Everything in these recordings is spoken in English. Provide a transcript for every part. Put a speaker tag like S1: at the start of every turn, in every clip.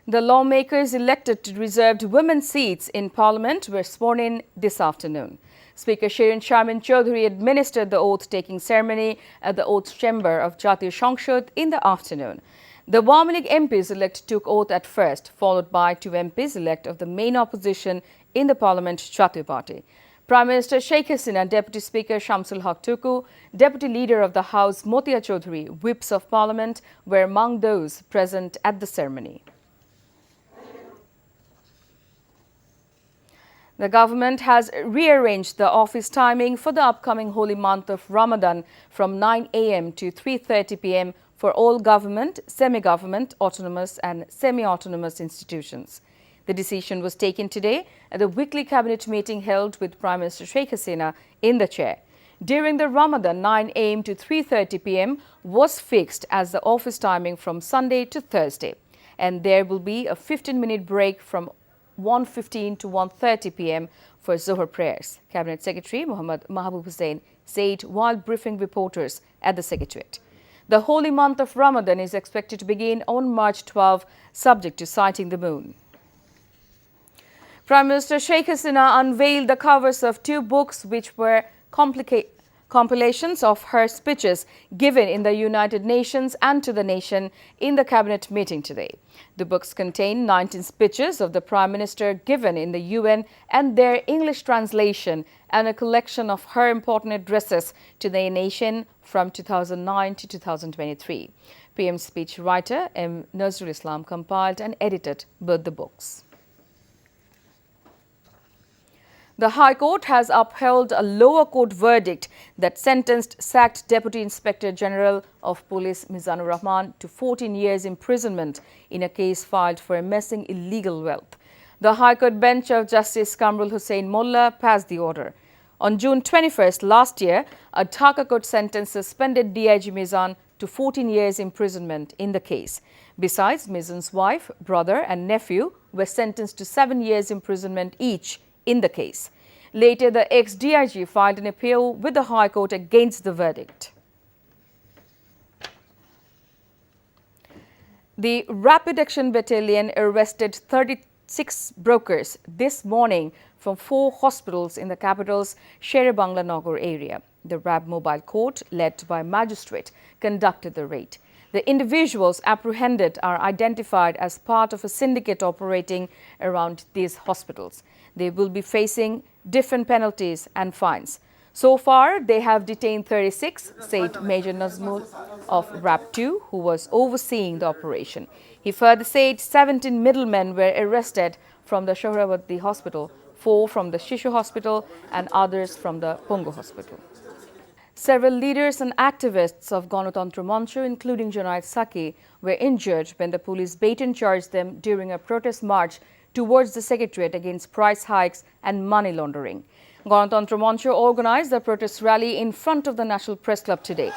S1: The lawmakers elected to reserved women's seats in Parliament were sworn in this afternoon. Speaker Shirin Sharmin Chaudhary administered the oath-taking ceremony at the Oath Chamber of Jatiya সংসদ in the afternoon. The Awami League MPs-elect took oath at first, followed by two MPs-elect of the main opposition in the Parliament Jatiya Party. Prime Minister Sheikh Hasina, Deputy Speaker Shamsul Haq Tuku, Deputy Leader of the House Motia Chaudhary, Whips of Parliament were among those present at the ceremony. The government has rearranged the office timing for the upcoming holy month of Ramadan from 9 a.m. to 3:30 p.m. for all government, semi-government, autonomous and semi-autonomous institutions. The decision was taken today at the weekly cabinet meeting held with Prime Minister Sheikh Hasina in the chair. During the Ramadan, 9 a.m. to 3:30 p.m. was fixed as the office timing from Sunday to Thursday, and there will be a 15-minute break from 1:15 to 1:30 p.m. for Zohar prayers, Cabinet Secretary Mohammad said while briefing reporters at the Secretariat. The holy month of Ramadan is expected to begin on March 12, subject to sighting the moon. Prime Minister Sheikh Hasina unveiled the covers of two books which were compilations of her speeches given in the United Nations and to the nation in the cabinet meeting today. The books contain 19 speeches of the Prime Minister given in the UN and their English translation, and a collection of her important addresses to the nation from 2009 to 2023. PM speech writer M. Nazrul Islam compiled and edited both the books. The High Court has upheld a lower court verdict that sentenced sacked Deputy Inspector General of Police Mizanur Rahman to 14 years imprisonment in a case filed for amassing illegal wealth. The High Court bench of Justice Kamrul Hussain Molla passed the order. On June 21st last year, a Dhaka court sentence suspended DIG Mizan to 14 years imprisonment in the case. Besides, Mizan's wife, brother and nephew were sentenced to 7 years imprisonment each in the case. Later, the ex-DIG filed an appeal with the High Court against the verdict. The Rapid Action Battalion arrested 36 brokers this morning from 4 hospitals in the capital's Sher-e-Bangla Nagar area. The RAB mobile court, led by a magistrate, conducted the raid. The individuals apprehended are identified as part of a syndicate operating around these hospitals. They will be facing different penalties and fines. So far, they have detained 36, said Major Nazmul of RAB 2, who was overseeing the operation. He further said 17 middlemen were arrested from the Shohrabadi Hospital, 4 from the Shishu Hospital and others from the Pongo Hospital. Several leaders and activists of Ganatantra Manch, including Junaid Saki, were injured when the police bait-and-charged them during a protest march towards the Secretariat against price hikes and money laundering. Ganatantra Manch organized the protest rally in front of the National Press Club today.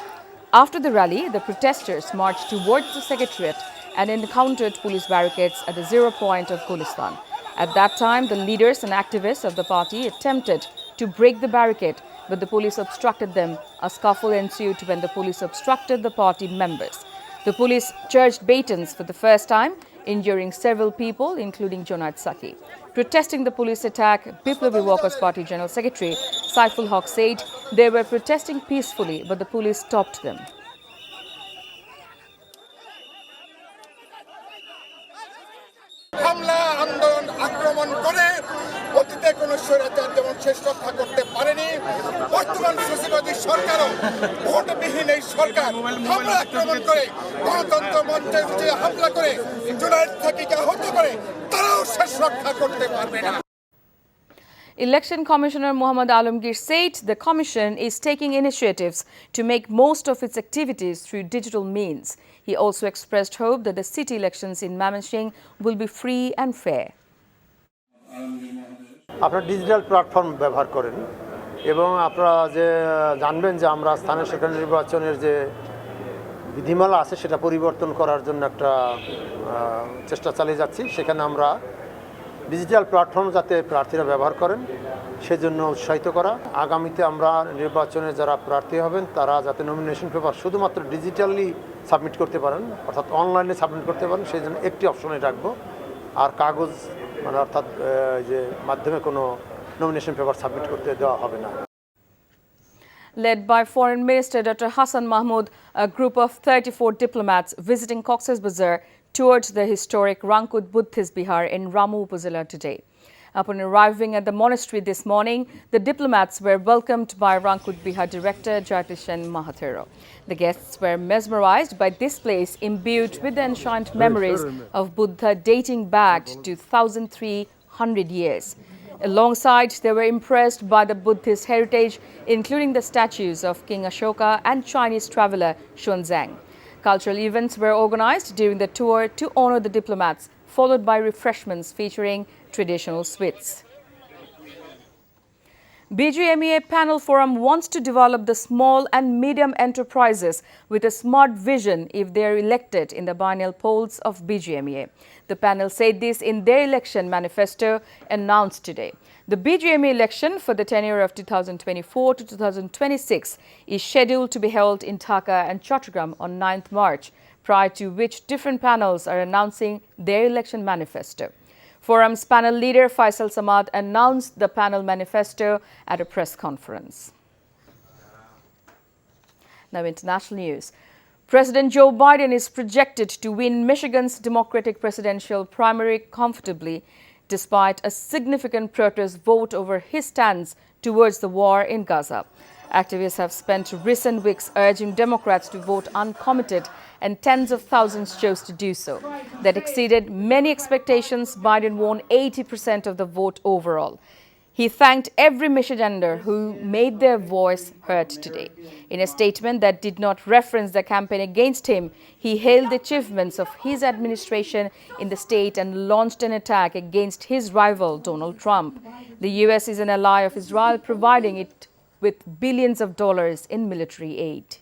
S1: After the rally, the protesters marched towards the Secretariat and encountered police barricades at the 0 point of Gulistan. At that time, the leaders and activists of the party attempted to break the barricade, but the police obstructed them. A scuffle ensued when the police obstructed the party members. The police charged batons for the first time, injuring several people, including Junaid Saki. Protesting the police attack, Biplavi Workers' Party General Secretary Saiful Haq said they were protesting peacefully, but the police stopped them. Election Commissioner Mohammad said the Commission is taking initiatives to make most of its activities through digital means. He also expressed hope that the city elections in Mymensingh will be free and fair.
S2: আপনারা digital platform ব্যবহার করেন এবং আপনারা যে জানবেন যে আমরা স্থানীয় সরকার নির্বাচনের যে বিধিমালা আছে সেটা পরিবর্তন করার জন্য একটা চেষ্টা চালিয়ে যাচ্ছি। সেখানে আমরা ডিজিটাল প্ল্যাটফর্ম যাতে প্রার্থীরা ব্যবহার করেন সেজন্য উৎসাহিত করা। আগামীতে আমরা নির্বাচনে যারা প্রার্থী হবেন তারা যাতে নমিনেশন পেপার শুধুমাত্র ডিজিটালি সাবমিট করতে পারেন, অর্থাৎ অনলাইনে সাবমিট করতে পারেন, সেই জন্য একটি অপশনে রাখবো আর কাগজ মানে অর্থাৎ যে মাধ্যমে কোনো নমিনেশন পেপার সাবমিট করতে দেওয়া হবে না।
S1: Led by Foreign Minister Dr. Hassan Mahmood, a group of 34 diplomats visiting Cox's Bazar toured the historic Rangkut Buddhist Bihar in Ramu Upazila today. Upon arriving at the monastery this morning, the diplomats were welcomed by Rangkut Bihar Director Jyotishan Mahathir. The guests were mesmerized by this place imbued with the ancient memories of Buddha dating back to 1,300 years. Alongside, they were impressed by the Buddhist heritage, including the statues of King Ashoka and Chinese traveler Xuanzang. Cultural events were organized during the tour to honor the diplomats, followed by refreshments featuring traditional sweets. BGMEA panel forum wants to develop the small and medium enterprises with a smart vision if they are elected in the biennial polls of BGMEA. The panel said this in their election manifesto announced today. The BGMEA election for the tenure of 2024 to 2026 is scheduled to be held in Dhaka and Chattogram on 9th March, prior to which different panels are announcing their election manifesto. Forum's panel leader Faisal Samad announced the panel manifesto at a press conference. Now, international news. President Joe Biden is projected to win Michigan's Democratic presidential primary comfortably, despite a significant protest vote over his stance towards the war in Gaza. Activists have spent recent weeks urging Democrats to vote uncommitted, and tens of thousands chose to do so. That exceeded many expectations. Biden won 80% of the vote overall. He thanked every Michigander who made their voice heard today. In a statement that did not reference the campaign against him, he hailed the achievements of his administration in the state and launched an attack against his rival, Donald Trump. The U.S. is an ally of Israel, providing it with billions of dollars in military aid.